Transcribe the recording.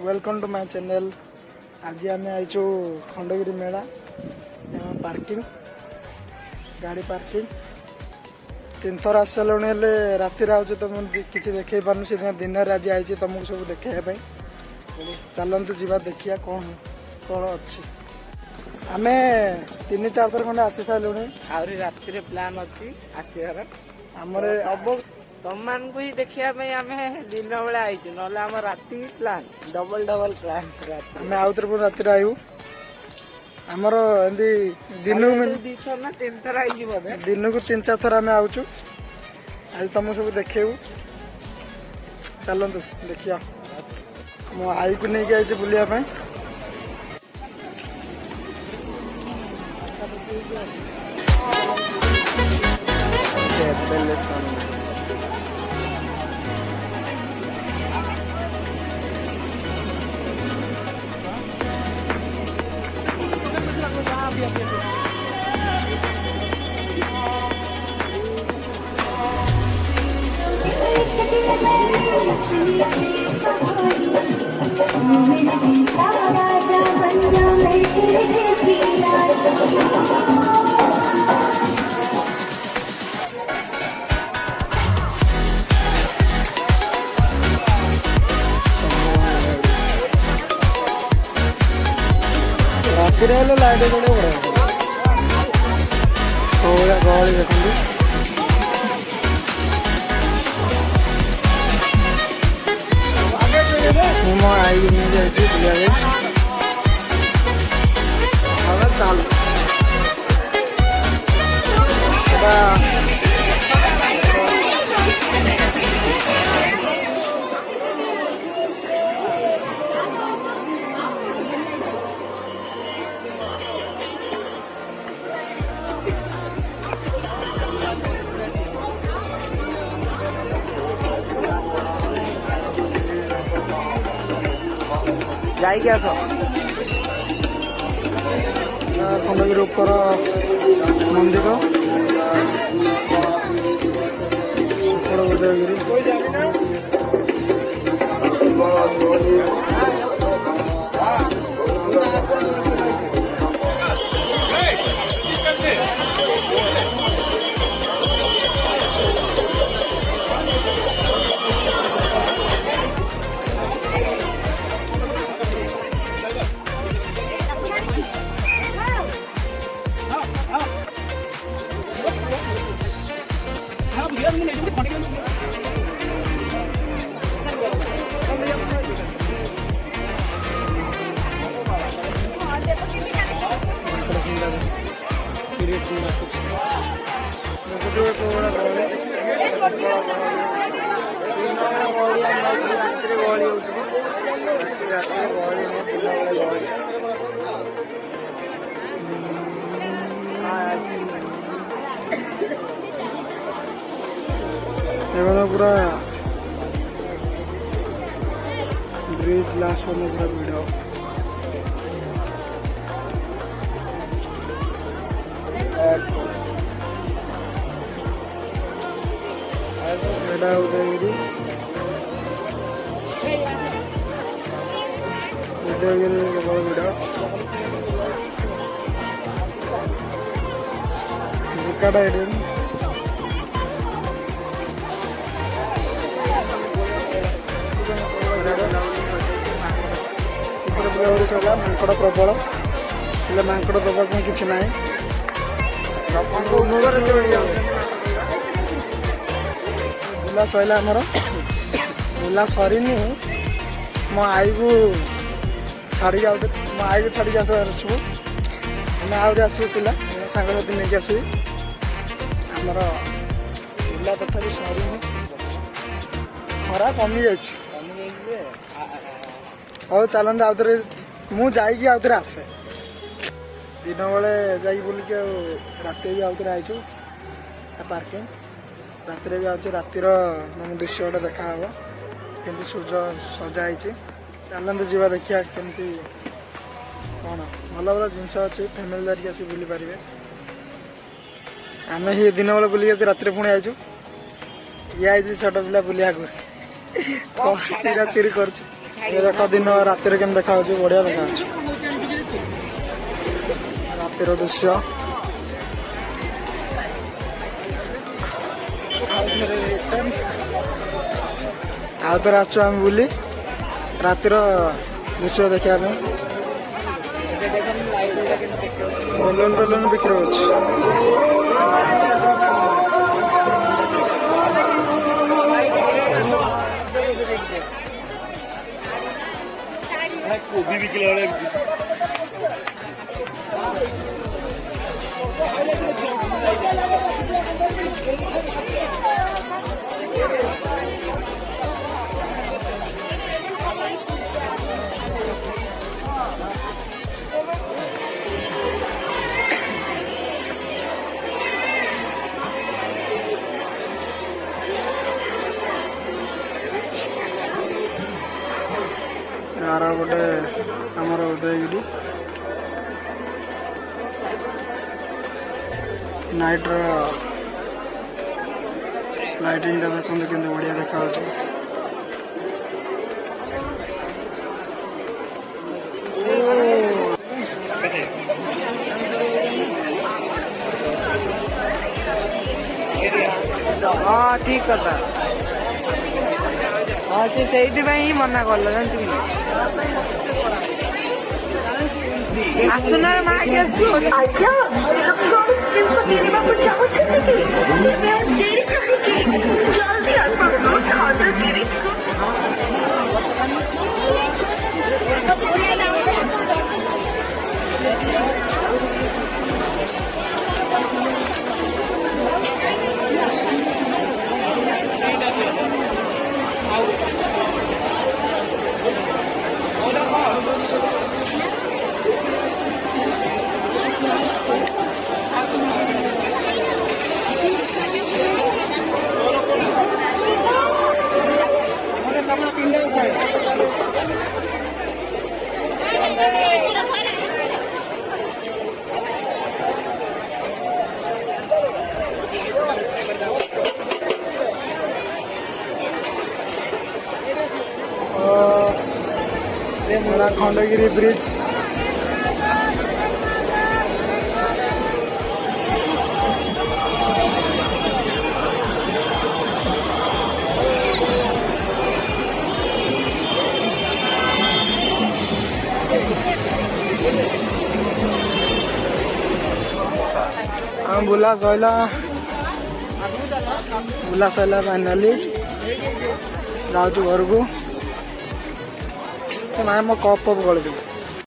Welcome to my channel. आज आम आईचु खंडगिरी मेला parking गाड़ी पार्किंग 3 थर आस सारे राति तो किसी देखे पार्न से दिन आज आई तुमको सब देखा चलतु जा देखिया कौन कौन अच्छी आम 3-4 थर खंडे आसी सारे आहरी राति प्लान अच्छी आसबार आमर तुम मान को ही देखा आम दिन बेले आईचु ना आम राति प्लान डबल डबल प्लान आम आउ थे राति आयु आमर एमती दिन 2 ना 3 थर आई बोधे दिन को 3-4 थर आम आउचु आज तुमको सब देखेबू चलतु देखिया मो आई को लेकिन आई बुलाया राति लाइट बड़े बड़ा गहली देखते मो आई नहीं जाए चल जाइए आस खंडगिरी ऊपर मंदिर उदयगिरी पूरा ब्रिज लास्ट में पूरा वीडियो उदयगिरी केवल वीडियो जिकाडा मांकड़ प्रबल हेल्ले मांकड़ दबा कि ना बुला सैला आमर बुला सरनी मो आई को छाड़ी आउ मो आई को छाड़ी आसबू आम आहरी आसबू पिला सांगसाथी नहीं आसबी आमर बुला तथा सरनी खरा कमी जाइए हौ चलते आउ थे मुझे आउ थे आसे दिन बेले जा बुलिक रात भी आउ थे आईचु पार्किंग रात भी आज रातिर दृश्य गोटे देखा केमती सूर्य सजाई चलते जा देखिया केमती कौन भल भल जिनस अच्छी फैमिली धरिक आसी बुली पारे आम ही दिन बेले बुलिक रात पुणी आईचु ये आई छोट पिला बुलिया चिरा चिरी कर ये देखो दिन रातिर केम देखा बढ़िया देखा रातिर दृश्य आउ थे आम बुली रातिर दृश्य देखा बेलून बेलून बिक्री कोबी भी किलो यार गोटे आमर उदयगिरी नाइट लाइटिंग देखते कि बढ़िया देखा हाँ ठीक कथा हाँ से ही मना कल जानती आसुना माँ के खंडगिरी ब्रिज हम बुला सैला फाइनाली जाऊँ घर को ना मो कप फप गलती